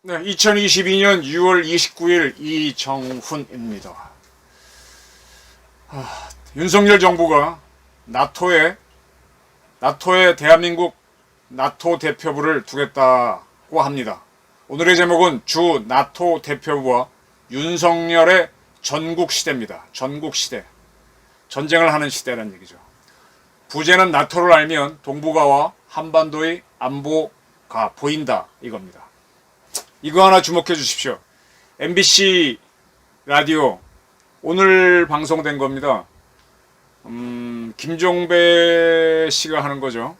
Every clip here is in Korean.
네, 2022년 6월 29일 이정훈입니다. 윤석열 정부가 나토에 대한민국 나토 대표부를 두겠다고 합니다. 오늘의 제목은 주 나토 대표부와 윤석열의 전국 시대입니다. 전국 시대. 전쟁을 하는 시대라는 얘기죠. 부제는 나토를 알면 동북아와 한반도의 안보가 보인다 이겁니다. 이거 하나 주목해 주십시오. MBC 라디오 오늘 방송된 겁니다. 김종배 씨가 하는 거죠.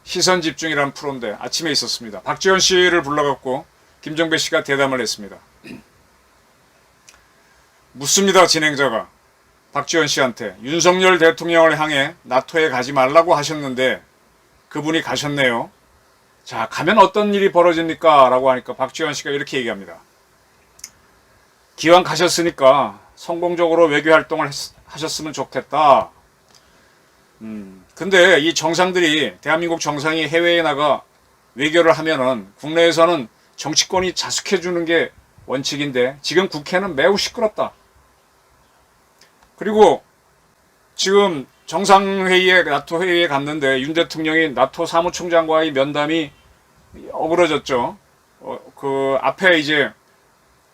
시선집중이라는 프로인데 아침에 있었습니다. 박지원 씨를 불러갖고 김종배 씨가 대담을 했습니다. 묻습니다. 진행자가 박지원 씨한테 윤석열 대통령을 향해 나토에 가지 말라고 하셨는데 그분이 가셨네요. 자, 가면 어떤 일이 벌어집니까? 라고 하니까 박지원 씨가 이렇게 얘기합니다. 기왕 가셨으니까 성공적으로 외교 활동을 하셨으면 좋겠다. 근데 이 정상들이, 대한민국 정상이 해외에 나가 외교를 하면은 국내에서는 정치권이 자숙해주는 게 원칙인데 지금 국회는 매우 시끄럽다. 그리고 지금 정상회의에, 나토 회의에 갔는데 윤 대통령이 나토 사무총장과의 면담이 어그러졌죠. 그 앞에 이제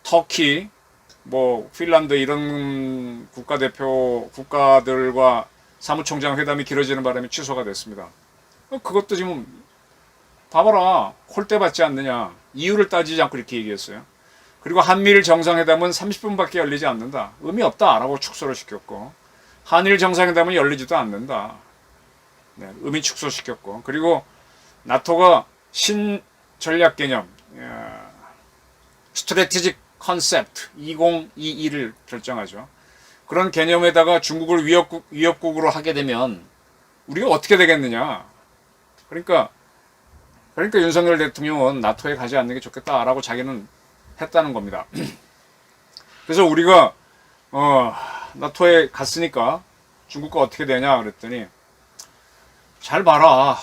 터키, 핀란드 이런 국가들과 사무총장 회담이 길어지는 바람에 취소가 됐습니다. 그것도 지금 봐봐라, 홀대 받지 않느냐, 이유를 따지지 않고 이렇게 얘기했어요. 그리고 한미일 정상회담은 30분밖에 열리지 않는다. 의미 없다라고 축소를 시켰고, 한일 정상회담은 열리지도 않는다. 네, 의미 축소시켰고, 그리고 나토가 신전략 개념, 스트래티직 컨셉트 2022를 결정하죠. 그런 개념에다가 중국을 위협국으로 하게 되면 우리가 어떻게 되겠느냐. 그러니까 윤석열 대통령은 나토에 가지 않는 게 좋겠다라고 자기는 했다는 겁니다. 그래서 우리가 나토에 갔으니까 중국과 어떻게 되냐 그랬더니 잘 봐라.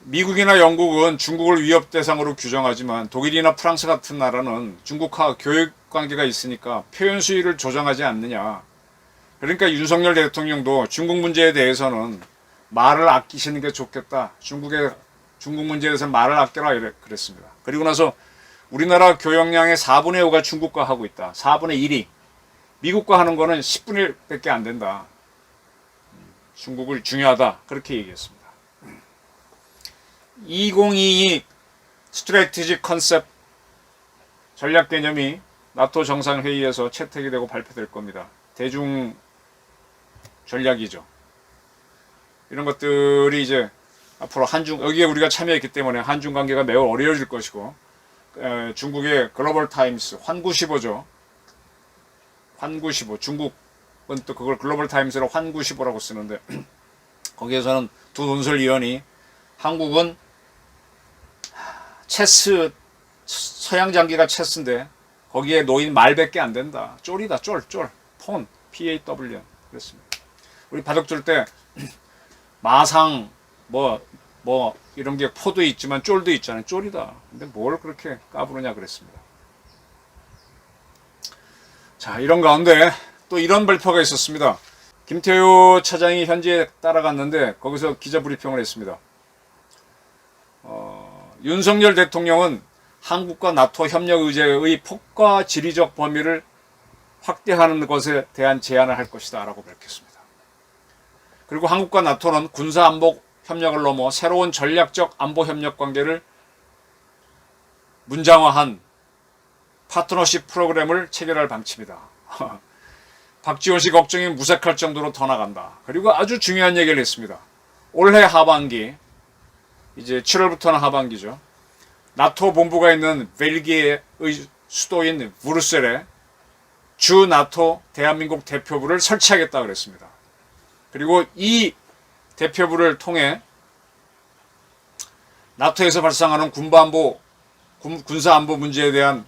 미국이나 영국은 중국을 위협 대상으로 규정하지만 독일이나 프랑스 같은 나라는 중국과 교육 관계가 있으니까 표현 수위를 조정하지 않느냐. 그러니까 윤석열 대통령도 중국 문제에 대해서는 말을 아끼시는 게 좋겠다. 중국 문제에 대해서 말을 아껴라 그랬습니다. 그리고 나서 우리나라 교역량의 4분의 5가 중국과 하고 있다. 4분의 1이 미국과 하는 거는 10분의 1밖에 안 된다. 중국을 중요하다. 그렇게 얘기했습니다. 2022 스트래티지 컨셉 전략 개념이 나토 정상회의에서 채택이 되고 발표될 겁니다. 대중 전략이죠. 이런 것들이 이제 앞으로 여기에 우리가 참여했기 때문에 한중 관계가 매우 어려워질 것이고, 중국의 글로벌 타임스, 환구시보죠. 환구시보. 중국은 또 그걸 글로벌 타임스로 환구시보라고 쓰는데, 거기에서는 두 논설위원이 한국은 체스, 서양 장기가 체스인데 거기에 놓인 말밖에 안 된다. 쫄이다, 쫄. 폰, PAW. 그랬습니다. 우리 바둑 둘 때 마상, 이런 게 포도 있지만 쫄도 있잖아요. 쫄이다. 근데 뭘 그렇게 까부느냐 그랬습니다. 자, 이런 가운데 또 이런 발표가 있었습니다. 김태효 차장이 현지에 따라갔는데 거기서 기자 브리핑을 했습니다. 윤석열 대통령은 한국과 나토 협력 의제의 폭과 지리적 범위를 확대하는 것에 대한 제안을 할 것이다 라고 밝혔습니다. 그리고 한국과 나토는 군사안보 협력을 넘어 새로운 전략적 안보 협력 관계를 문장화한 파트너십 프로그램을 체결할 방침이다. 박지원 씨 걱정이 무색할 정도로 더 나간다. 그리고 아주 중요한 얘기를 했습니다. 올해 하반기, 이제 7월부터는 하반기죠. 나토 본부가 있는 벨기에의 수도인 브뤼셀에 주 나토 대한민국 대표부를 설치하겠다 그랬습니다. 그리고 이 대표부를 통해 나토에서 발생하는 군사안보 문제에 대한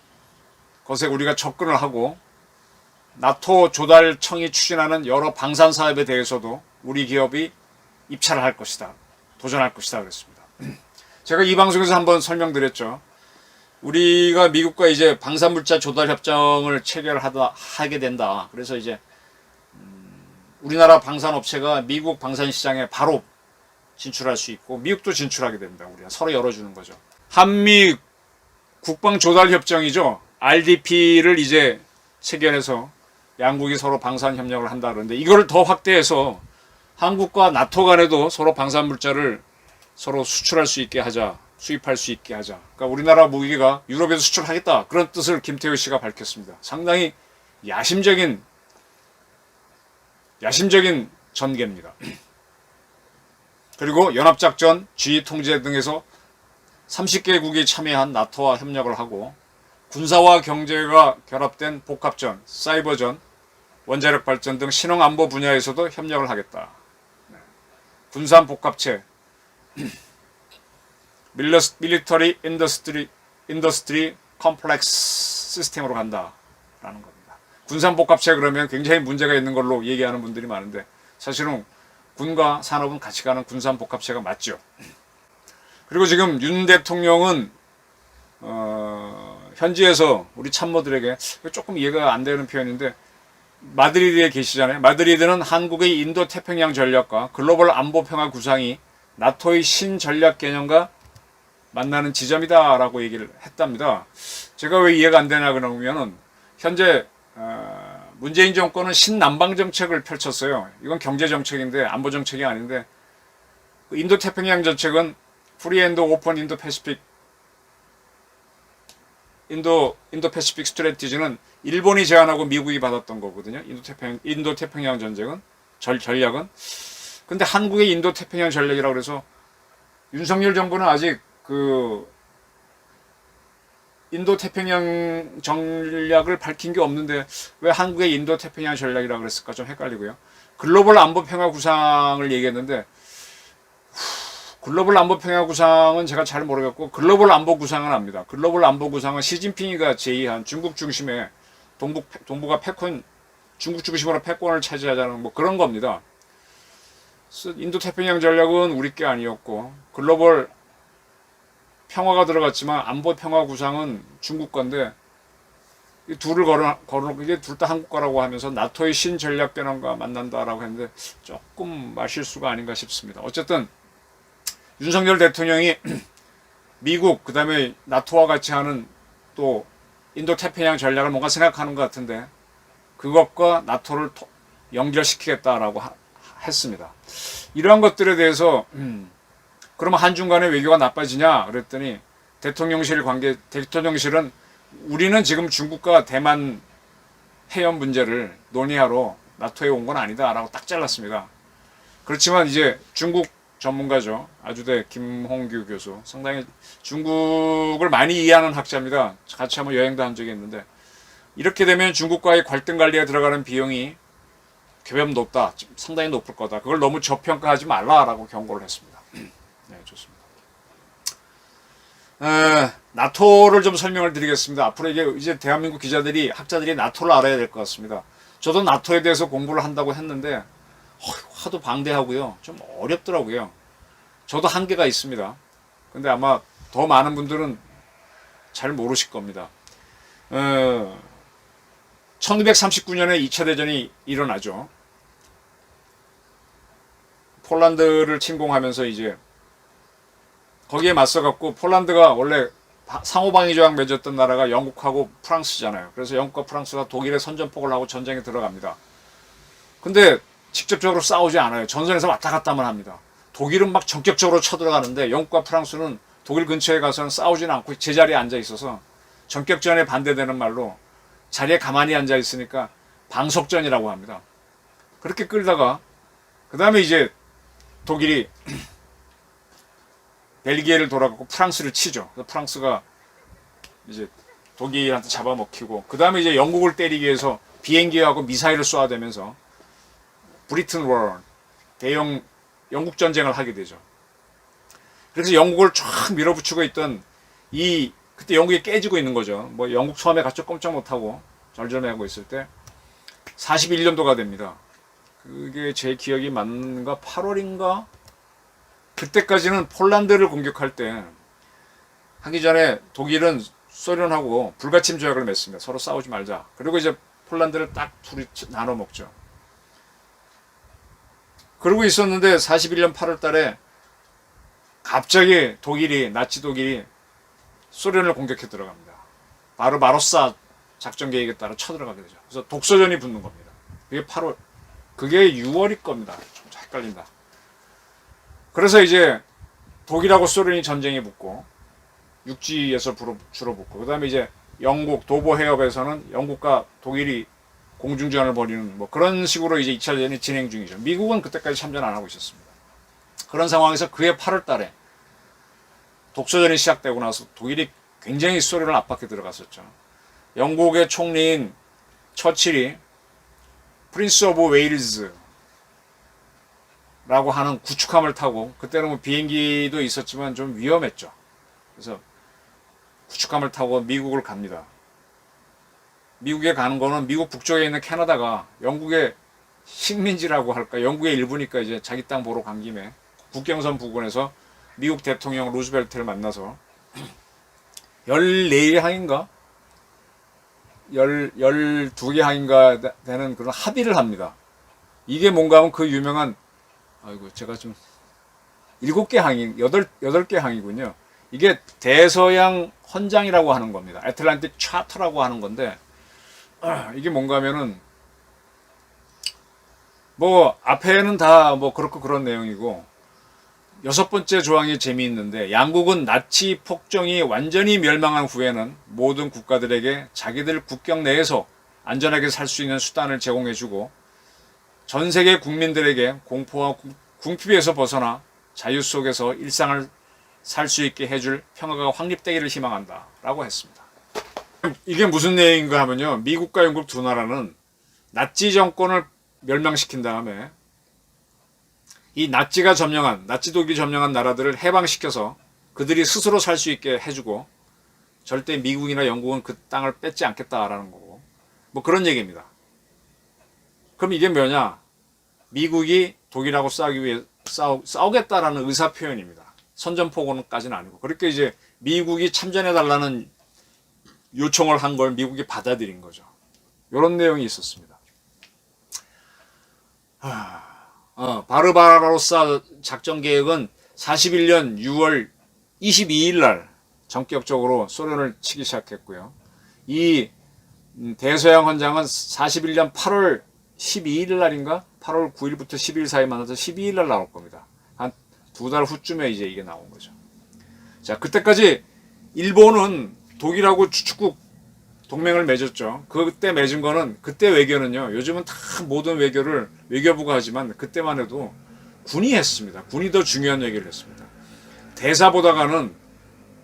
것에 우리가 접근을 하고 나토 조달청이 추진하는 여러 방산 사업에 대해서도 우리 기업이 입찰을 할 것이다. 도전할 것이다 그랬습니다. 제가 이 방송에서 한번 설명드렸죠. 우리가 미국과 이제 방산물자 조달 협정을 체결하게 된다. 그래서 이제 우리나라 방산업체가 미국 방산시장에 바로 진출할 수 있고 미국도 진출하게 됩니다. 우리가 서로 열어주는 거죠. 한미 국방조달협정이죠. RDP를 이제 체결해서 양국이 서로 방산협력을 한다 그러는데 이거를 더 확대해서 한국과 나토 간에도 서로 방산물자를 서로 수출할 수 있게 하자. 수입할 수 있게 하자. 그러니까 우리나라 무기가 유럽에도 수출하겠다. 그런 뜻을 김태효 씨가 밝혔습니다. 상당히 야심적인 전개입니다. 그리고 연합작전, 지휘통제 등에서 30개국이 참여한 나토와 협력을 하고 군사와 경제가 결합된 복합전, 사이버전, 원자력 발전 등 신흥안보 분야에서도 협력을 하겠다. 군산 복합체, 밀리터리 인더스트리 컴플렉스 시스템으로 간다라는 겁니다. 군산 복합체 그러면 굉장히 문제가 있는 걸로 얘기하는 분들이 많은데 사실은 군과 산업은 같이 가는 군산 복합체가 맞죠. 그리고 지금 윤 대통령은 현지에서 우리 참모들에게 조금 이해가 안 되는 표현인데 마드리드에 계시잖아요. 마드리드는 한국의 인도 태평양 전략과 글로벌 안보 평화 구상이 나토의 신전략 개념과 만나는 지점이다라고 얘기를 했답니다. 제가 왜 이해가 안 되나 그러면은 현재 문재인 정권은 신남방 정책을 펼쳤어요. 이건 경제 정책인데 안보 정책이 아닌데 인도 태평양 정책은 프리 앤드 오픈 인도 패시픽 스트래티지는 일본이 제안하고 미국이 받았던 거거든요. 인도 태평양 전략은. 근데 한국의 인도 태평양 전략이라고 그래서 윤석열 정부는 아직 그 인도 태평양 전략을 밝힌 게 없는데 왜 한국의 인도 태평양 전략이라고 그랬을까 좀 헷갈리고요. 글로벌 안보 평화 구상을 얘기했는데 글로벌 안보 평화 구상은 제가 잘 모르겠고 글로벌 안보 구상은 압니다. 글로벌 안보 구상은 시진핑이가 제의한 중국 중심의 동북아 패권 중국 중심으로 패권을 차지하자는 뭐 그런 겁니다. 인도 태평양 전략은 우리 게 아니었고 글로벌 평화가 들어갔지만 안보 평화 구상은 중국 건데 이 둘을 걸어놓고 이게 둘 다 한국 거라고 하면서 나토의 신전략 개념과 만난다라고 했는데 조금 말실수가 아닌가 싶습니다. 어쨌든 윤석열 대통령이 미국 그다음에 나토와 같이 하는 또 인도 태평양 전략을 뭔가 생각하는 것 같은데 그것과 나토를 연결시키겠다라고 했습니다. 이러한 것들에 대해서 그러면 한중 간의 외교가 나빠지냐 그랬더니 대통령실은 우리는 지금 중국과 대만 해협 문제를 논의하러 나토에 온 건 아니다라고 딱 잘랐습니다. 그렇지만 이제 중국 전문가죠. 아주대 김홍규 교수. 상당히 중국을 많이 이해하는 학자입니다. 같이 한번 여행도 한 적이 있는데 이렇게 되면 중국과의 갈등 관리에 들어가는 비용이 괴변 높다. 상당히 높을 거다. 그걸 너무 저평가하지 말라라고 경고를 했습니다. 네, 좋습니다. 나토를 좀 설명을 드리겠습니다. 앞으로 이제 대한민국 기자들이 학자들이 나토를 알아야 될 것 같습니다. 저도 나토에 대해서 공부를 한다고 했는데 하도 방대하고요. 좀 어렵더라고요. 저도 한계가 있습니다. 근데 아마 더 많은 분들은 잘 모르실 겁니다. 1939년에 2차 대전이 일어나죠. 폴란드를 침공하면서 이제 거기에 맞서갖고 폴란드가 원래 상호방위 조약 맺었던 나라가 영국하고 프랑스잖아요. 그래서 영국과 프랑스가 독일에 선전포고를 하고 전쟁에 들어갑니다. 근데 직접적으로 싸우지 않아요. 전선에서 왔다 갔다만 합니다. 독일은 막 전격적으로 쳐들어가는데 영국과 프랑스는 독일 근처에 가서는 싸우지는 않고 제자리에 앉아 있어서 전격전에 반대되는 말로 자리에 가만히 앉아 있으니까 방석전이라고 합니다. 그렇게 끌다가 그 다음에 이제 독일이 벨기에를 돌아가고 프랑스를 치죠. 프랑스가 이제 독일한테 잡아먹히고 그 다음에 이제 영국을 때리기 위해서 비행기하고 미사일을 쏘아대면서 브리튼 워, 대영 영국 전쟁을 하게 되죠. 그래서 영국을 쫙 밀어붙이고 있던 이 그때 영국이 깨지고 있는 거죠. 뭐 영국 처음에 갖죠 꼼짝 못하고 절절매고 있을 때 41년도가 됩니다. 그게 제 기억이 맞는가 8월인가 그때까지는 폴란드를 공격할 때 하기 전에 독일은 소련하고 불가침 조약을 맺습니다. 서로 싸우지 말자. 그리고 이제 폴란드를 딱 둘이 나눠 먹죠. 그러고 있었는데 41년 8월 달에 갑자기 나치 독일이 소련을 공격해 들어갑니다. 바르바로사 작전 계획에 따라 쳐들어가게 되죠. 그래서 독소전이 붙는 겁니다. 그게 8월, 그게 6월일 겁니다. 좀 헷갈린다. 그래서 이제 독일하고 소련이 전쟁에 붙고 육지에서 주로 붙고 그 다음에 이제 영국 도보 해협에서는 영국과 독일이 공중전을 벌이는 뭐 그런 식으로 이제 2차 대전이 진행 중이죠. 미국은 그때까지 참전 안 하고 있었습니다. 그런 상황에서 그해 8월 달에 독소전이 시작되고 나서 독일이 굉장히 소련을 압박해 들어갔었죠. 영국의 총리인 처칠이 프린스 오브 웨일즈 라고 하는 구축함을 타고 그때는 뭐 비행기도 있었지만 좀 위험했죠. 그래서 구축함을 타고 미국을 갑니다. 미국에 가는 거는 미국 북쪽에 있는 캐나다가 영국의 식민지라고 할까 영국의 일부니까 이제 자기 땅 보러 간 김에 국경선 부근에서 미국 대통령 루즈벨트를 만나서 14개 항인가 12개 항인가 되는 그런 합의를 합니다. 이게 뭔가 하면 그 유명한 아이고 제가 좀 7개 항이 8개 항이군요. 이게 대서양 헌장이라고 하는 겁니다. 애틀란틱 차터라고 하는 건데 이게 뭔가 하면은 뭐 앞에는 다 뭐 그렇고 그런 내용이고 6번째 조항이 재미있는데 양국은 나치 폭정이 완전히 멸망한 후에는 모든 국가들에게 자기들 국경 내에서 안전하게 살 수 있는 수단을 제공해주고 전 세계 국민들에게 공포와 궁핍에서 벗어나 자유 속에서 일상을 살 수 있게 해줄 평화가 확립되기를 희망한다 라고 했습니다. 이게 무슨 내용인가 하면요. 미국과 영국 두 나라는 나치 정권을 멸망시킨 다음에 이 나치 독일이 점령한 나라들을 해방시켜서 그들이 스스로 살 수 있게 해주고 절대 미국이나 영국은 그 땅을 뺏지 않겠다라는 거고 뭐 그런 얘기입니다. 그럼 이게 뭐냐? 미국이 독일하고 싸우겠다라는 의사 표현입니다. 선전포고는까지는 아니고 그렇게 이제 미국이 참전해달라는 요청을 한 걸 미국이 받아들인 거죠. 이런 내용이 있었습니다. 바르바로사 작전 계획은 41년 6월 22일 날 전격적으로 소련을 치기 시작했고요. 이 대서양 헌장은 41년 8월 12일 날인가? 8월 9일부터 12일 사이 만나서 12일 날 나올 겁니다. 한 2달 후쯤에 이제 이게 나온 거죠. 자, 그때까지 일본은 독일하고 추축국 동맹을 맺었죠. 그때 맺은 거는 그때 외교는요. 요즘은 다 모든 외교를 외교부가 하지만 그때만 해도 군이 했습니다. 군이 더 중요한 얘기를 했습니다. 대사보다가는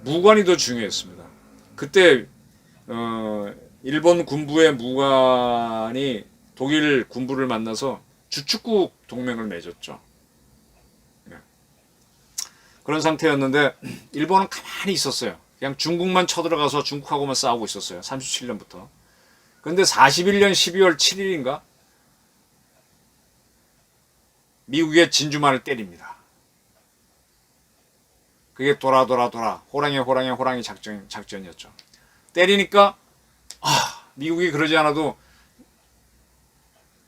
무관이 더 중요했습니다. 그때 일본 군부의 무관이 독일 군부를 만나서 주축국 동맹을 맺었죠. 네. 그런 상태였는데 일본은 가만히 있었어요. 그냥 중국만 쳐들어가서 중국하고만 싸우고 있었어요. 37년부터. 그런데 41년 12월 7일인가 미국의 진주만을 때립니다. 그게 돌아 호랑이 작전이었죠. 때리니까 미국이 그러지 않아도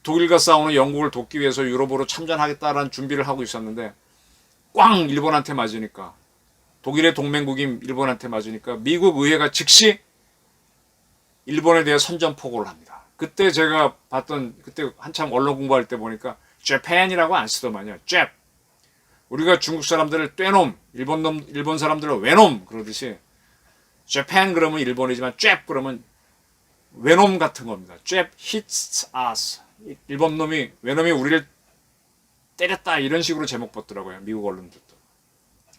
독일과 싸우는 영국을 돕기 위해서 유럽으로 참전하겠다라는 준비를 하고 있었는데 꽝 일본한테 맞으니까 독일의 동맹국인 일본한테 맞으니까 미국 의회가 즉시 일본에 대해 선전포고를 합니다. 그때 제가 봤던 그때 한참 언론 공부할 때 보니까 재팬이라고 안 쓰더만요. 잽. 우리가 중국 사람들을 떼놈, 일본 사람들을 외놈 그러듯이 재팬 그러면 일본이지만 잽 그러면 외놈 같은 겁니다. 잽 hits us. 일본 놈이 외놈이 우리를 때렸다 이런 식으로 제목 봤더라고요. 미국 언론들도.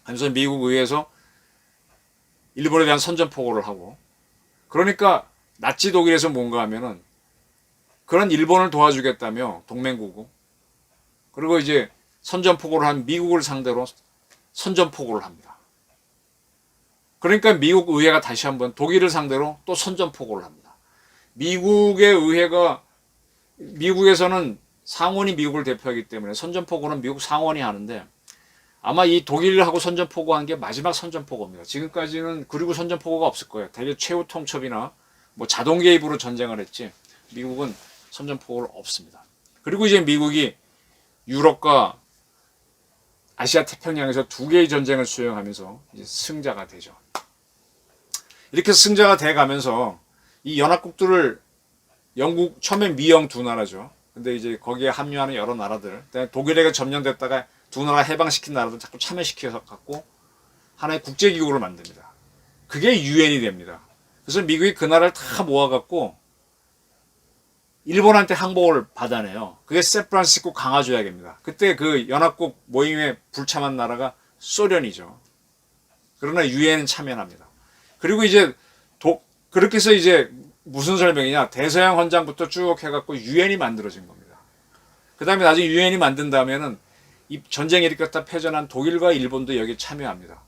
그래서 미국 의회에서 일본에 대한 선전포고를 하고 그러니까 나치 독일에서 뭔가 하면은 그런 일본을 도와주겠다며 동맹국고 그리고 이제 선전포고를 한 미국을 상대로 선전포고를 합니다. 그러니까 미국 의회가 다시 한번 독일을 상대로 또 선전포고를 합니다. 미국의 의회가, 미국에서는 상원이 미국을 대표하기 때문에 선전포고는 미국 상원이 하는데, 아마 이 독일하고 선전포고한 게 마지막 선전포고입니다. 지금까지는 그리고 선전포고가 없을 거예요. 대개 최후 통첩이나 뭐 자동 개입으로 전쟁을 했지, 미국은 선전포고를 없습니다. 그리고 이제 미국이 유럽과 아시아 태평양에서 두 개의 전쟁을 수행하면서 이제 승자가 되죠. 이렇게 승자가 돼 가면서 이 연합국들을, 영국, 처음엔 미영 두 나라죠. 근데 이제 거기에 합류하는 여러 나라들, 독일에게 점령됐다가 두 나라 해방시킨 나라들 자꾸 참여시켜서 갖고 하나의 국제기구를 만듭니다. 그게 유엔이 됩니다. 그래서 미국이 그 나라를 다 모아갖고 일본한테 항복을 받아내요. 그게 샌프란시스코 강화조약입니다. 그때 그 연합국 모임에 불참한 나라가 소련이죠. 그러나 유엔은 참여합니다. 그리고 이제 그렇게 해서 이제 무슨 설명이냐, 대서양 헌장부터 쭉 해갖고 유엔이 만들어진 겁니다. 그 다음에 나중에 유엔이 만든 다음에는 이 전쟁에 일으켰다 패전한 독일과 일본도 여기에 참여합니다.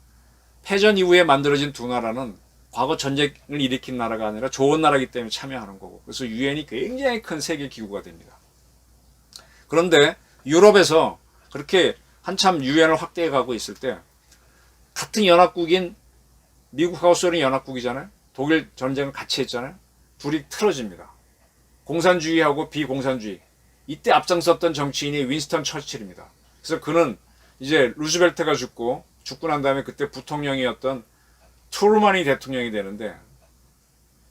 패전 이후에 만들어진 두 나라는 과거 전쟁을 일으킨 나라가 아니라 좋은 나라이기 때문에 참여하는 거고, 그래서 유엔이 굉장히 큰 세계 기구가 됩니다. 그런데 유럽에서 그렇게 한참 유엔을 확대해 가고 있을 때, 같은 연합국인 미국하고 소련이 연합국이잖아요. 독일 전쟁을 같이 했잖아요. 둘이 틀어집니다. 공산주의하고 비공산주의. 이때 앞장섰던 정치인이 윈스턴 처칠입니다. 그래서 그는 이제 루즈벨트가 죽고 난 다음에 그때 부통령이었던 트루먼이 대통령이 되는데,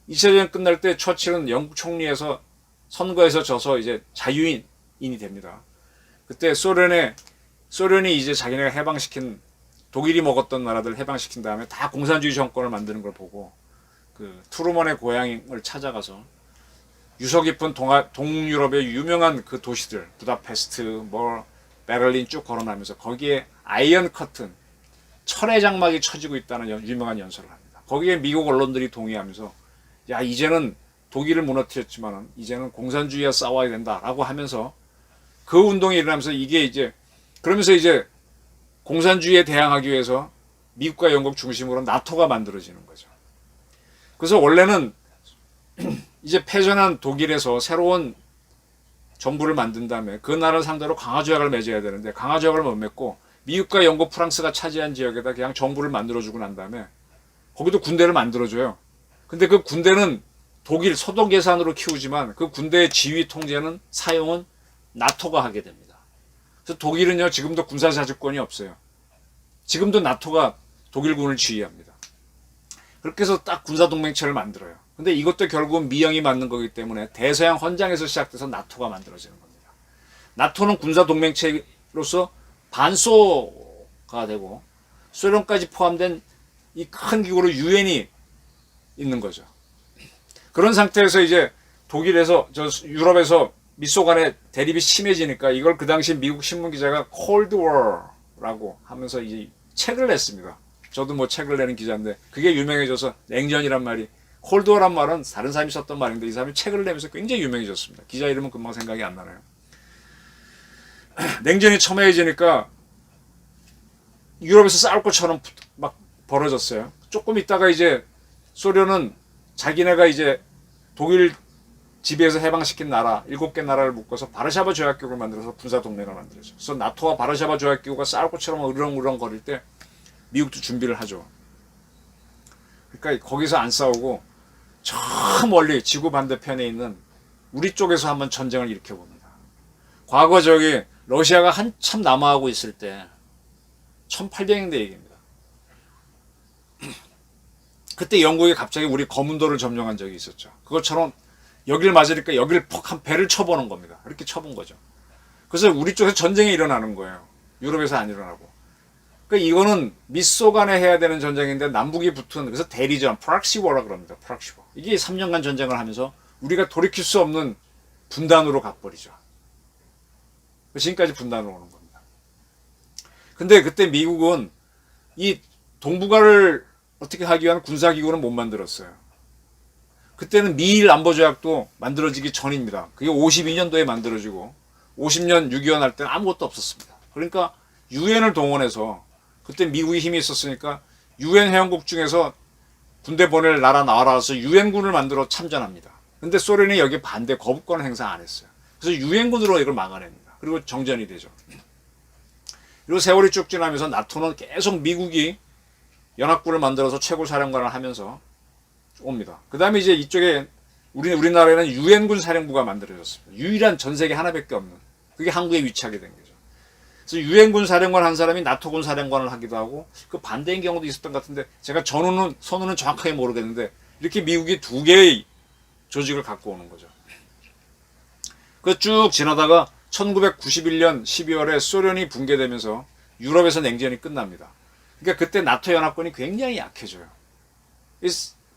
2차 대전 끝날 때 처칠은 영국 총리에서 선거에서 져서 이제 자유인이 됩니다. 그때 소련이 이제 자기네가 해방시킨, 독일이 먹었던 나라들 해방시킨 다음에 다 공산주의 정권을 만드는 걸 보고 그 트루먼의 고향을 찾아가서 유서 깊은 동유럽의 유명한 그 도시들, 부다페스트, 뭐 베를린 쭉 걸어나면서 거기에 아이언 커튼, 철의 장막이 쳐지고 있다는 유명한 연설을 합니다. 거기에 미국 언론들이 동의하면서, 야, 이제는 독일을 무너뜨렸지만 이제는 공산주의와 싸워야 된다라고 하면서 그 운동이 일어나면서 이게 이제, 그러면서 이제 공산주의에 대항하기 위해서 미국과 영국 중심으로 나토가 만들어지는 거죠. 그래서 원래는 이제 패전한 독일에서 새로운 정부를 만든 다음에 그 나라를 상대로 강화조약을 맺어야 되는데, 강화조약을 못 맺고 미국과 영국, 프랑스가 차지한 지역에다 그냥 정부를 만들어주고 난 다음에 거기도 군대를 만들어줘요. 근데 그 군대는 독일 소득 예산으로 키우지만 그 군대의 지휘 통제는, 사용은 나토가 하게 됩니다. 그래서 독일은요, 지금도 군사자주권이 없어요. 지금도 나토가 독일군을 지휘합니다. 그렇게 해서 딱 군사동맹체를 만들어요. 근데 이것도 결국은 미영이 만든 거기 때문에 대서양 헌장에서 시작돼서 나토가 만들어지는 겁니다. 나토는 군사동맹체로서 반소가 되고 소련까지 포함된 이 큰 기구로 유엔이 있는 거죠. 그런 상태에서 이제 독일에서, 유럽에서 미소 간의 대립이 심해지니까 이걸 그 당시 미국 신문 기자가 콜드 워라고 하면서 이제 책을 냈습니다. 저도 뭐 책을 내는 기자인데 그게 유명해져서 냉전이란 말이, 콜드워란 말은 다른 사람이 썼던 말인데 이 사람이 책을 내면서 굉장히 유명해졌습니다. 기자 이름은 금방 생각이 안 나네요. 냉전이 첨예해지니까 유럽에서 싸울 것처럼 막 벌어졌어요. 조금 있다가 이제 소련은 자기네가 이제 독일 지배에서 해방시킨 나라 7개 나라를 묶어서 바르샤바 조약기구를 만들어서 군사동맹을 만들었죠. 그래서 나토와 바르샤바 조약기구가 싸울 것처럼 으렁으렁 거릴 때 미국도 준비를 하죠. 그러니까 거기서 안 싸우고 저 멀리 지구 반대편에 있는 우리 쪽에서 한번 전쟁을 일으켜봅니다. 과거 러시아가 한참 남하하고 있을 때 1800년대 얘기입니다. 그때 영국이 갑자기 우리 거문도를 점령한 적이 있었죠. 그것처럼 여길 맞으니까 여길 퍽 한 배를 쳐보는 겁니다. 이렇게 쳐본 거죠. 그래서 우리 쪽에서 전쟁이 일어나는 거예요. 유럽에서 안 일어나고. 그러니까 이거는 미소 간에 해야 되는 전쟁인데 남북이 붙은, 그래서 대리전, 프락시워라 그럽니다. 프락시워. 이게 3년간 전쟁을 하면서 우리가 돌이킬 수 없는 분단으로 가버리죠. 지금까지 분단으로 오는 겁니다. 근데 그때 미국은 이 동북아를 어떻게 하기 위한 군사기구는 못 만들었어요. 그때는 미일 안보조약도 만들어지기 전입니다. 그게 52년도에 만들어지고 50년 6.25 날 때는 아무것도 없었습니다. 그러니까 유엔을 동원해서, 그때 미국이 힘이 있었으니까 유엔 회원국 중에서 군대 보낼 나라 나와서 유엔군을 만들어 참전합니다. 근데 소련이 여기 반대 거부권 행사 안 했어요. 그래서 유엔군으로 이걸 막아냅니다. 그리고 정전이 되죠. 그리고 세월이 쭉 지나면서 나토는 계속 미국이 연합군을 만들어서 최고사령관을 하면서 옵니다. 그 다음에 이제 이쪽에 우리나라에는 유엔군 사령부가 만들어졌습니다. 유일한 전 세계 하나밖에 없는. 그게 한국에 위치하게 된 거죠. 그래서 유엔군 사령관 한 사람이 나토군 사령관을 하기도 하고 그 반대인 경우도 있었던 것 같은데 제가 선우는 정확하게 모르겠는데 이렇게 미국이 두 개의 조직을 갖고 오는 거죠. 그 쭉 지나다가 1991년 12월에 소련이 붕괴되면서 유럽에서 냉전이 끝납니다. 그러니까 그때 나토 연합군이 굉장히 약해져요.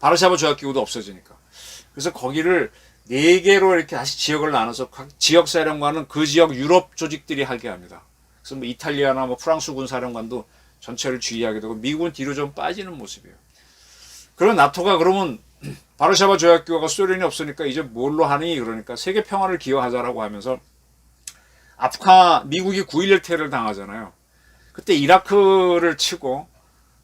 바르샤바 조약기구도 없어지니까. 그래서 거기를 4개로 이렇게 다시 지역을 나눠서 각 지역 사령관은 그 지역 유럽 조직들이 하게 합니다. 그래서 뭐 이탈리아나 뭐 프랑스 군 사령관도 전체를 지휘하게 되고 미국은 뒤로 좀 빠지는 모습이에요. 그럼 나토가 그러면 바르샤바 조약기구가 소련이 없으니까 이제 뭘로 하니? 그러니까 세계 평화를 기여하자라고 하면서 미국이 9.11 테러를 당하잖아요. 그때 이라크를 치고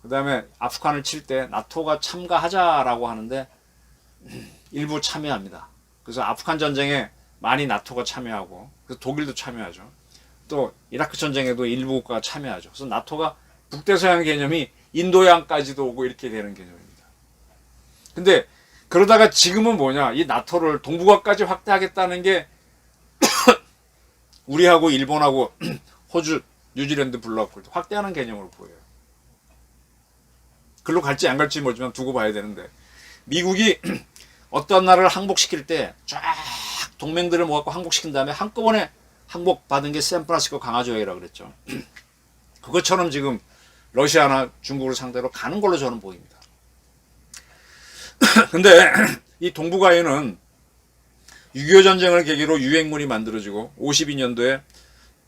그 다음에 아프간을 칠 때 나토가 참가하자라고 하는데 일부 참여합니다. 그래서 아프간 전쟁에 많이 나토가 참여하고 그래서 독일도 참여하죠. 또 이라크 전쟁에도 일부 국가가 참여하죠. 그래서 나토가 북대서양 개념이 인도양까지도 오고 이렇게 되는 개념입니다. 근데 그러다가 지금은 뭐냐? 이 나토를 동북아까지 확대하겠다는 게 우리하고 일본하고 호주, 뉴질랜드 불러갖고 확대하는 개념으로 보여요. 글로 갈지 안 갈지 모르지만 두고 봐야 되는데 미국이 어떤 나라를 항복시킬 때 쫙 동맹들을 모아갖고 항복시킨 다음에 한꺼번에 항복받은 게 샌프란시스코 강화조약이라고 그랬죠. 그것처럼 지금 러시아나 중국을 상대로 가는 걸로 저는 보입니다. 근데 이 동북아에는 6.25 전쟁을 계기로 유엔군이 만들어지고 52년도에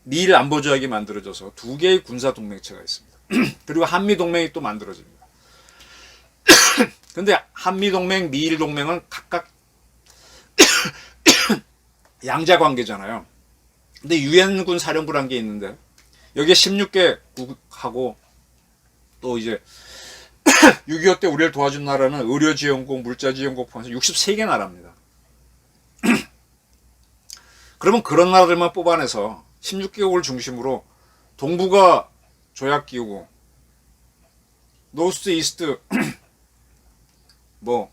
미일 안보조약이 만들어져서 2개의 군사동맹체가 있습니다. 그리고 한미동맹이 또 만들어집니다. 근데 한미동맹, 미일동맹은 각각 양자관계잖아요. 근데 유엔군 사령부란 게 있는데 여기에 16개 국하고 또 이제 6.25 때 우리를 도와준 나라는 의료지원국, 물자지원국 포함해서 63개 나라입니다. 그러면 그런 나라들만 뽑아내서 16개국을 중심으로 동북아 조약기구, 노스트 이스트 뭐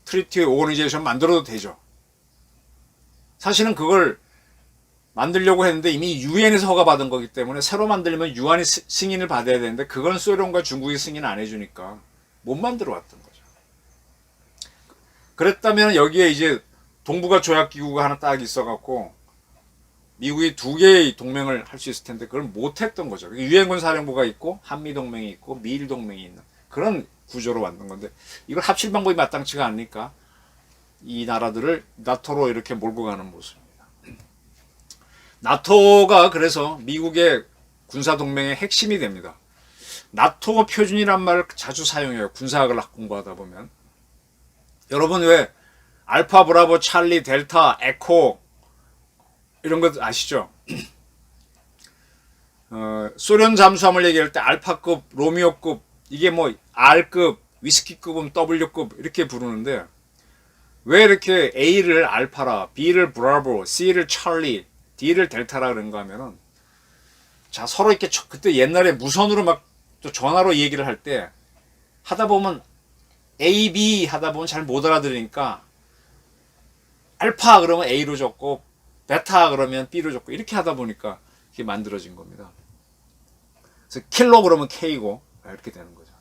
트리티 오거니제이션 만들어도 되죠. 사실은 그걸 만들려고 했는데 이미 유엔에서 허가받은 거기 때문에 새로 만들려면 유엔이 승인을 받아야 되는데 그건 소련과 중국이 승인 안 해주니까 못 만들어 왔던 거죠. 그랬다면 여기에 이제 동북아 조약기구가 하나 딱 있어갖고 미국이 2개의 동맹을 할 수 있을 텐데 그걸 못했던 거죠. 유엔군 사령부가 있고 한미동맹이 있고 미일동맹이 있는 그런 구조로 만든 건데 이걸 합칠 방법이 마땅치가 않으니까 이 나라들을 나토로 이렇게 몰고 가는 모습입니다. 나토가 그래서 미국의 군사동맹의 핵심이 됩니다. 나토 표준이란 말을 자주 사용해요. 군사학을 공부하다 보면. 여러분 왜 알파, 브라보, 찰리, 델타, 에코 이런 것 아시죠? 소련 잠수함을 얘기할 때 알파급, 로미오급 이게 뭐 R급, 위스키급은 W급 이렇게 부르는데 왜 이렇게 A를 알파라, B를 브라보, C를 찰리, D를 델타라 그런가 하면은 자 서로 이렇게 그때 옛날에 무선으로 막 또 전화로 얘기를 할 때 하다 보면 A, B 하다 보면 잘 못 알아들으니까 알파 그러면 A로 적고 베타 그러면 B로 적고 이렇게 하다 보니까 이게 만들어진 겁니다. 그래서 킬로 그러면 K고 이렇게 되는 거죠.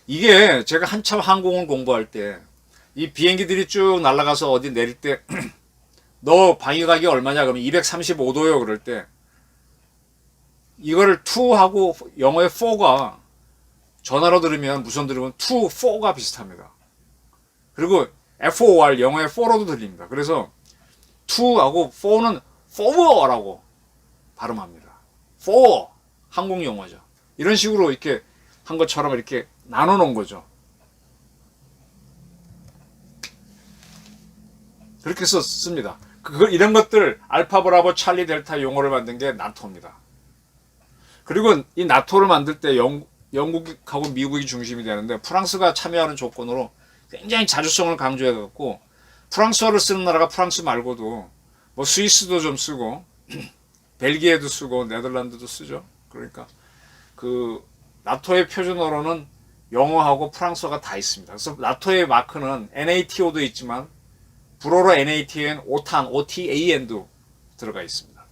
이게 제가 한참 항공을 공부할 때 이 비행기들이 쭉 날아가서 어디 내릴 때 너 방위각이 얼마냐 그러면 235도요 그럴 때 이거를 2하고 영어의 4가 전화로 들으면 무선 들으면 2, 4가 비슷합니다. 그리고 FOR 영어의 4로도 들립니다. 그래서 2하고 4는 forward라고 발음합니다. for 항공 용어죠. 이런 식으로 이렇게 한 것처럼 이렇게 나눠 놓은 거죠. 그렇게 썼습니다. 이런 것들 알파, 브라보, 찰리, 델타 용어를 만든 게 나토입니다. 그리고 이 나토를 만들 때 영국하고 미국이 중심이 되는데 프랑스가 참여하는 조건으로 굉장히 자주성을 강조해갖고 프랑스어를 쓰는 나라가 프랑스 말고도 뭐 스위스도 좀 쓰고 벨기에도 쓰고 네덜란드도 쓰죠. 그러니까 그 나토의 표준어로는 영어하고 프랑스어가 다 있습니다. 그래서 나토의 마크는 NATO도 있지만 불어로 NATO엔 오탄, OTAN도 들어가 있습니다.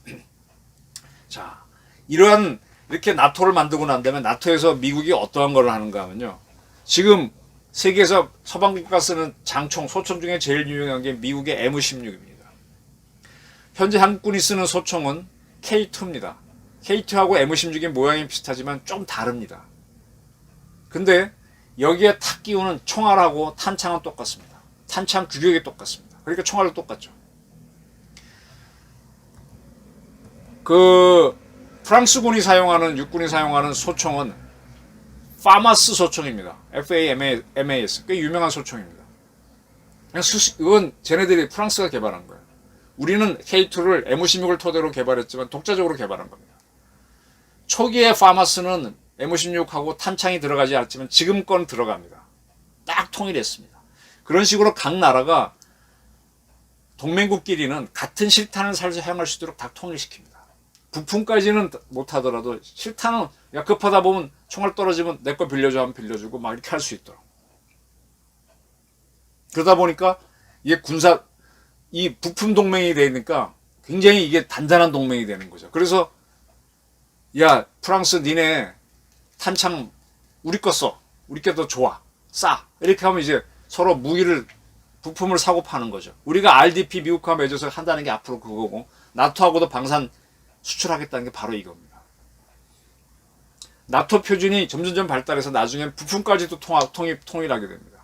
자, 이러한 이렇게 나토를 만들고 난 다음에 나토에서 미국이 어떠한 걸 하는가 하면요. 지금 세계에서 서방 국가 쓰는 장총, 소총 중에 제일 유명한 게 미국의 M16입니다. 현재 한국군이 쓰는 소총은 K2입니다. K2하고 M16의 모양이 비슷하지만 좀 다릅니다. 근데 여기에 탁 끼우는 총알하고 탄창은 똑같습니다. 탄창 규격이 똑같습니다. 그러니까 총알도 똑같죠. 그 프랑스군이 사용하는 육군이 사용하는 소총은 파마스 소총입니다. FAMAS 꽤 유명한 소총입니다. 이건 쟤네들이 프랑스가 개발한 거예요. 우리는 K2를 M16을 토대로 개발했지만 독자적으로 개발한 겁니다. 초기에 파마스는 M16하고 탄창이 들어가지 않았지만 지금 건 들어갑니다. 딱 통일했습니다. 그런 식으로 각 나라가 동맹국끼리는 같은 실탄을 사용할 수 있도록 다 통일시킵니다. 부품까지는 못하더라도 실탄은 야 급하다 보면 총알 떨어지면 내 거 빌려줘 하면 빌려주고 막 이렇게 할 수 있도록. 그러다 보니까 이게 이 부품 동맹이 되니까 굉장히 이게 단단한 동맹이 되는 거죠. 그래서 야 프랑스 니네 탄창 우리 거 써. 우리 게 더 좋아. 싸. 이렇게 하면 이제 서로 부품을 사고 파는 거죠. 우리가 RDP 미국과 맺어서 한다는 게 앞으로 그거고 나토하고도 방산 수출하겠다는 게 바로 이겁니다. 나토 표준이 점점점 발달해서 나중엔 부품까지도 통일하게 됩니다.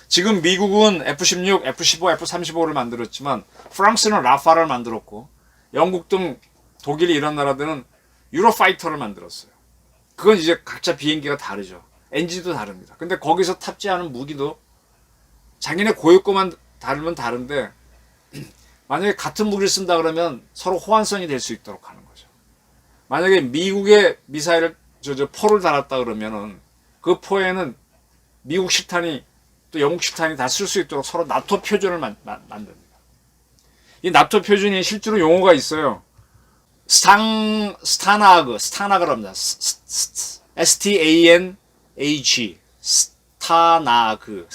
지금 미국은 F-16, F-15, F-35를 만들었지만 프랑스는 라파를 만들었고 영국 등 독일 이런 나라들은 유로파이터를 만들었어요. 그건 이제 각자 비행기가 다르죠. 엔진도 다릅니다. 근데 거기서 탑재하는 무기도 자기네 고유거만 다르면 다른데 만약에 같은 무기를 쓴다 그러면 서로 호환성이 될 수 있도록 하는 거죠. 만약에 미국의 미사일을 포를 달았다 그러면은 그 포에는 미국 식탄이 또 영국 식탄이 다 쓸 수 있도록 서로 나토 표준을 만듭니다. 이 나토 표준이 실제로 용어가 있어요. 스타나그랍니다. STANAG 스타나그.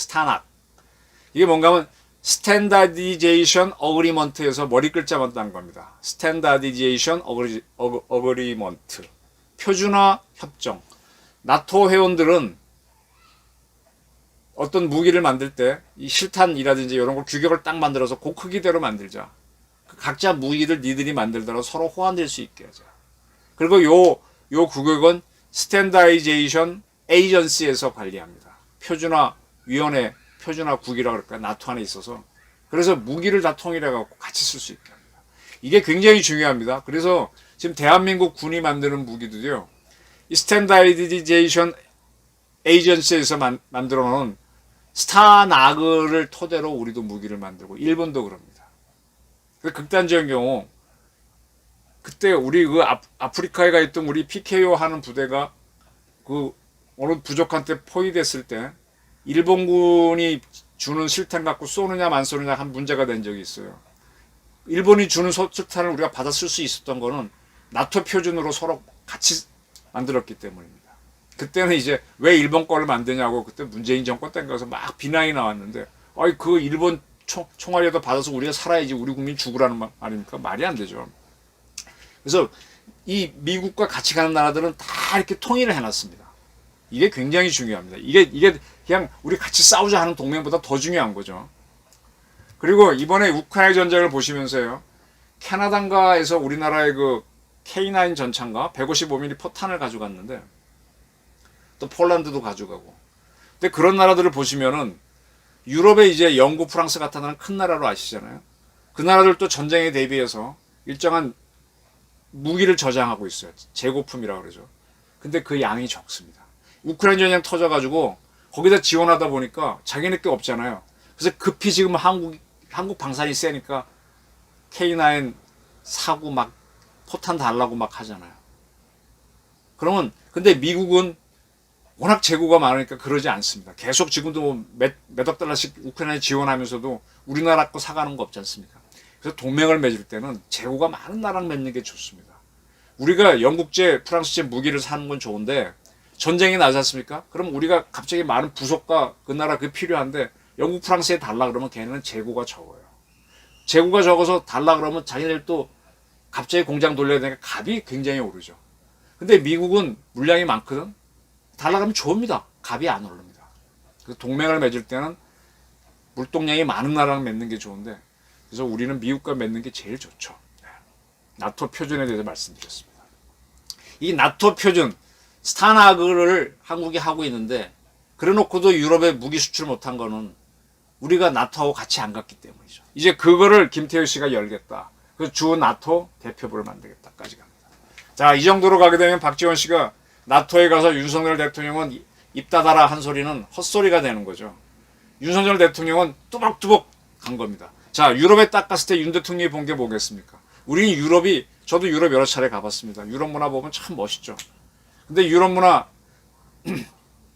이게 뭔가 하면 스탠다디제이션 어그리먼트에서 머리 글자만 딴 겁니다. 스탠다디제이션 어그리먼트. 표준화 협정. 나토 회원들은 어떤 무기를 만들 때 이 실탄이라든지 이런 걸 규격을 딱 만들어서 그 크기대로 만들자. 각자 무기를 니들이 만들더라도 서로 호환될 수 있게 하자. 그리고 요 규격은 스탠다이제이션 에이전시에서 관리합니다. 표준화위원회, 표준화국이라고 그럴까 나토 안에 있어서. 그래서 무기를 다 통일해갖고 같이 쓸 수 있게 합니다. 이게 굉장히 중요합니다. 그래서 지금 대한민국 군이 만드는 무기들이요. 이 스탠다이제이션 에이전시에서 만들어 놓은 스타나그를 토대로 우리도 무기를 만들고 일본도 그럽니다. 그 극단적인 경우 그때 우리 그 아프리카에 가 있던 우리 PKO 하는 부대가 그 어느 부족한테 포위됐을 때 일본군이 주는 실탄 갖고 쏘느냐 안 쏘느냐 한 문제가 된 적이 있어요. 일본이 주는 실탄을 우리가 받아 쓸 수 있었던 거는 나토 표준으로 서로 같이 만들었기 때문입니다. 그때는 이제 왜 일본 거를 만드냐고 그때 문재인 정권 때 가서 막 비난이 나왔는데 아이 그 일본 총알이라도 받아서 우리가 살아야지 우리 국민 죽으라는 말입니까? 말이 안 되죠. 그래서 이 미국과 같이 가는 나라들은 다 이렇게 통일을 해놨습니다. 이게 굉장히 중요합니다. 이게 그냥 우리 같이 싸우자 하는 동맹보다 더 중요한 거죠. 그리고 이번에 우크라이나 전쟁을 보시면서요. 캐나다인가에서 우리나라의 그 K9 전차인가 155mm 포탄을 가져갔는데 또 폴란드도 가져가고. 근데 그런 나라들을 보시면은 유럽에 이제 영국, 프랑스 같은 나라는 큰 나라로 아시잖아요. 그 나라들도 전쟁에 대비해서 일정한 무기를 저장하고 있어요. 재고품이라고 그러죠. 근데 그 양이 적습니다. 우크라이나 전쟁 터져가지고 거기다 지원하다 보니까 자기네 게 없잖아요. 그래서 급히 지금 한국 방산이 세니까 K9 사고 막 포탄 달라고 막 하잖아요. 그러면 근데 미국은 워낙 재고가 많으니까 그러지 않습니다. 계속 지금도 뭐 몇억 달러씩 우크라이나에 지원하면서도 우리나라 거 사가는 거 없지 않습니까? 그래서 동맹을 맺을 때는 재고가 많은 나라랑 맺는 게 좋습니다. 우리가 영국제, 프랑스제 무기를 사는 건 좋은데 전쟁이 나지 않습니까? 그럼 우리가 갑자기 많은 부속과 그 나라 그게 필요한데 영국, 프랑스에 달라 그러면 걔네는 재고가 적어요. 재고가 적어서 달라 그러면 자기네들도 갑자기 공장 돌려야 되니까 값이 굉장히 오르죠. 근데 미국은 물량이 많거든. 달라 그러면 좋습니다. 값이 안 오릅니다. 그래서 동맹을 맺을 때는 물동량이 많은 나라랑 맺는 게 좋은데 그래서 우리는 미국과 맺는 게 제일 좋죠. 나토 표준에 대해서 말씀드렸습니다. 이 나토 표준 스탄하그를 한국이 하고 있는데 그래놓고도 유럽에 무기 수출 못한 거는 우리가 나토하고 같이 안 갔기 때문이죠. 이제 그거를 김태우 씨가 열겠다. 그래서 주 나토 대표부를 만들겠다까지 갑니다. 자, 이 정도로 가게 되면 박지원 씨가 나토에 가서 윤석열 대통령은 입 닫아라 한 소리는 헛소리가 되는 거죠. 윤석열 대통령은 뚜벅뚜벅 간 겁니다. 자, 유럽에 딱 갔을 때 윤 대통령이 본 게 뭐겠습니까? 우리는 유럽이, 저도 유럽 여러 차례 가봤습니다. 유럽 문화 보면 참 멋있죠. 근데 유럽 문화,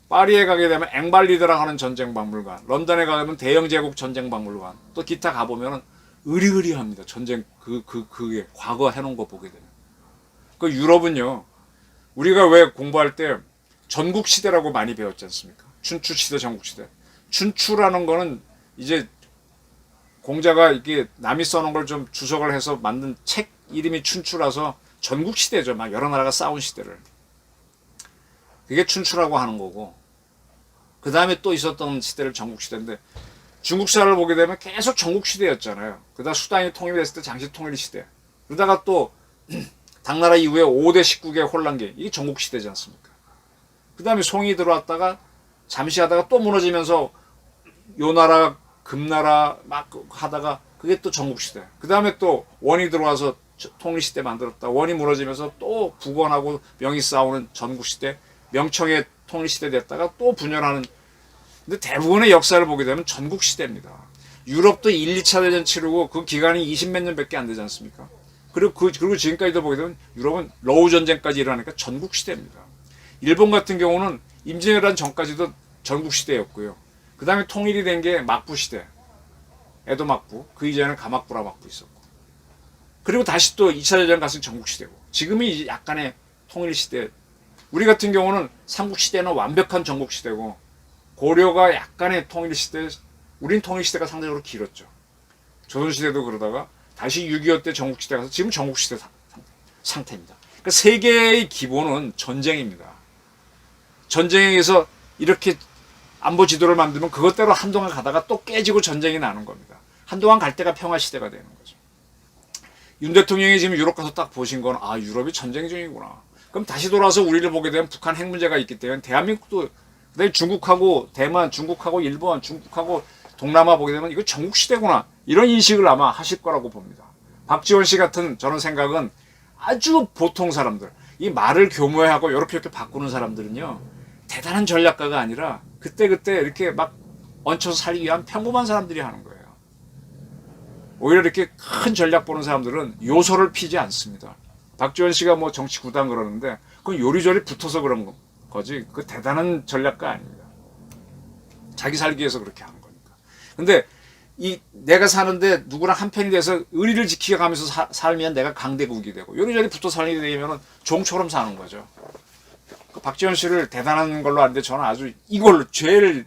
파리에 가게 되면 앵발리드라 하는 전쟁박물관, 런던에 가면 대영제국 전쟁박물관, 또 기타 가보면 으리으리합니다. 전쟁, 그게 과거 해놓은 거 보게 되면. 그 유럽은요, 우리가 왜 공부할 때 전국시대라고 많이 배웠지 않습니까? 춘추시대, 전국시대. 춘추라는 거는 이제 공자가 이게 남이 써놓은 걸 좀 주석을 해서 만든 책 이름이 춘추라서 전국시대죠. 막 여러 나라가 싸운 시대를. 그게 춘추라고 하는 거고, 그 다음에 또 있었던 시대를 전국시대인데, 중국사를 보게 되면 계속 전국시대였잖아요. 그다음 수단이 통일이 됐을 때 장시통일시대. 그러다가 또 당나라 이후에 5대 19개 혼란기, 이게 전국시대지 않습니까? 그 다음에 송이 들어왔다가 잠시 하다가 또 무너지면서 요 나라 금나라 막 하다가 그게 또 전국시대. 그 다음에 또 원이 들어와서 통일시대 만들었다. 원이 무너지면서 또 북원하고 명이 싸우는 전국시대. 명청의 통일시대 됐다가 또 분열하는. 근데 대부분의 역사를 보게 되면 전국시대입니다. 유럽도 1, 2차 대전 치르고 그 기간이 20몇 년밖에 안 되지 않습니까? 그리고 지금까지도 보게 되면 유럽은 러우 전쟁까지 일어나니까 전국시대입니다. 일본 같은 경우는 임진왜란 전까지도 전국시대였고요. 그 다음에 통일이 된 게 막부시대, 에도 막부, 그 이전에는 가마쿠라 막부 있었고, 그리고 다시 또 2차 대전 갔으면 전국시대고, 지금이 이제 약간의 통일시대. 우리 같은 경우는 삼국시대는 완벽한 전국시대고, 고려가 약간의 통일시대, 우린 통일시대가 상대적으로 길었죠. 조선시대도 그러다가 다시 6.25 때 전국시대 가서 지금 전국시대 상태입니다. 그러니까 세계의 기본은 전쟁입니다. 전쟁에서 이렇게 안보 지도를 만들면 그것대로 한동안 가다가 또 깨지고 전쟁이 나는 겁니다. 한동안 갈 때가 평화시대가 되는 거죠. 윤 대통령이 지금 유럽 가서 딱 보신 건, 아, 유럽이 전쟁 중이구나. 그럼 다시 돌아와서 우리를 보게 되면 북한 핵 문제가 있기 때문에 대한민국도, 그다음에 중국하고 대만, 중국하고 일본, 중국하고 동남아 보게 되면 이거 전국시대구나. 이런 인식을 아마 하실 거라고 봅니다. 박지원 씨 같은 저는 생각은 아주 보통 사람들, 이 말을 교모해하고 이렇게 바꾸는 사람들은요, 대단한 전략가가 아니라 그때그때 이렇게 막 얹혀서 살기 위한 평범한 사람들이 하는 거예요. 오히려 이렇게 큰 전략 보는 사람들은 요소를 피지 않습니다. 박지원 씨가 뭐 정치 구단 그러는데 그건 요리조리 붙어서 그런 거지, 그 대단한 전략가 아닙니다. 자기 살기 위해서 그렇게 하는 거니까. 근데 이 내가 사는데 누구랑 한편이 돼서 의리를 지켜가면서 살면 내가 강대국이 되고, 요리조리 붙어 살게 되면 종처럼 사는 거죠. 그 박지원 씨를 대단한 걸로 아는데 저는 아주 이걸로 제일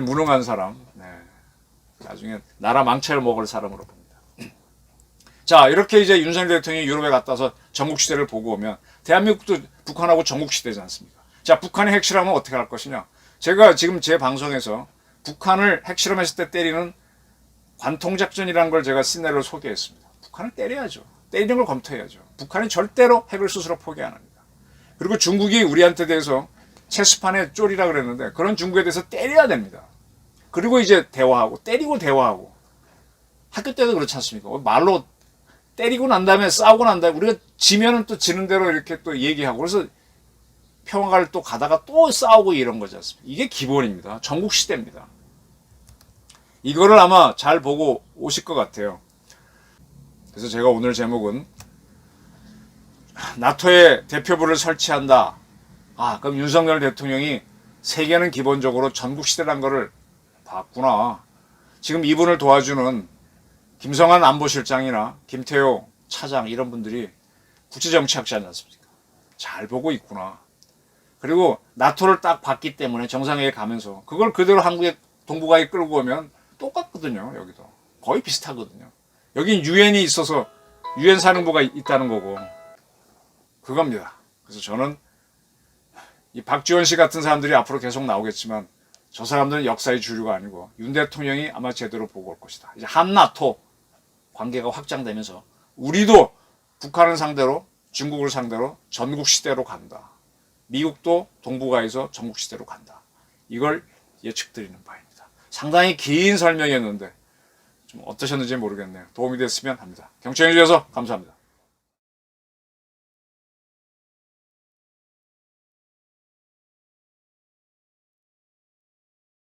무능한 사람, 네, 나중에 나라 망쳐를 먹을 사람으로 봅니다. 자, 이렇게 이제 윤석열 대통령이 유럽에 갔다 와서 전국시대를 보고 오면 대한민국도 북한하고 전국시대지 않습니까? 자, 북한이 핵실험은 어떻게 할 것이냐. 제가 지금 제 방송에서 북한을 핵실험했을 때 때리는 관통작전이라는 걸 제가 시나리오를 소개했습니다. 북한을 때려야죠. 때리는 걸 검토해야죠. 북한이 절대로 핵을 스스로 포기 안 합니다. 그리고 중국이 우리한테 대해서 체스판에 쫄이라 그랬는데 그런 중국에 대해서 때려야 됩니다. 그리고 이제 대화하고, 때리고 대화하고. 학교 때도 그렇지 않습니까? 말로 때리고 난 다음에 싸우고 난 다음에 우리가 지면은 또 지는 대로 이렇게 또 얘기하고, 그래서 평화를 또 가다가 또 싸우고 이런 거지 않습니까? 이게 기본입니다. 전국시대입니다. 이거를 아마 잘 보고 오실 것 같아요. 그래서 제가 오늘 제목은 나토의 대표부를 설치한다. 아, 그럼 윤석열 대통령이 세계는 기본적으로 전국시대란 거를 봤구나. 지금 이분을 도와주는 김성한 안보실장이나 김태호 차장 이런 분들이 국제정치학자지 않습니까? 잘 보고 있구나. 그리고 나토를 딱 봤기 때문에 정상회의 가면서 그걸 그대로 한국의 동북아에 끌고 오면 똑같거든요. 여기도 거의 비슷하거든요. 여긴 유엔이 있어서 유엔 사령부가 있다는 거고 그겁니다. 그래서 저는 이 박지원 씨 같은 사람들이 앞으로 계속 나오겠지만 저 사람들은 역사의 주류가 아니고 윤 대통령이 아마 제대로 보고 올 것이다. 이제 한나토 관계가 확장되면서 우리도 북한을 상대로 중국을 상대로 전국 시대로 간다. 미국도 동북아에서 전국 시대로 간다. 이걸 예측드리는 바입니다. 상당히 긴 설명이었는데 좀 어떠셨는지 모르겠네요. 도움이 됐으면 합니다. 경청해 주셔서 감사합니다.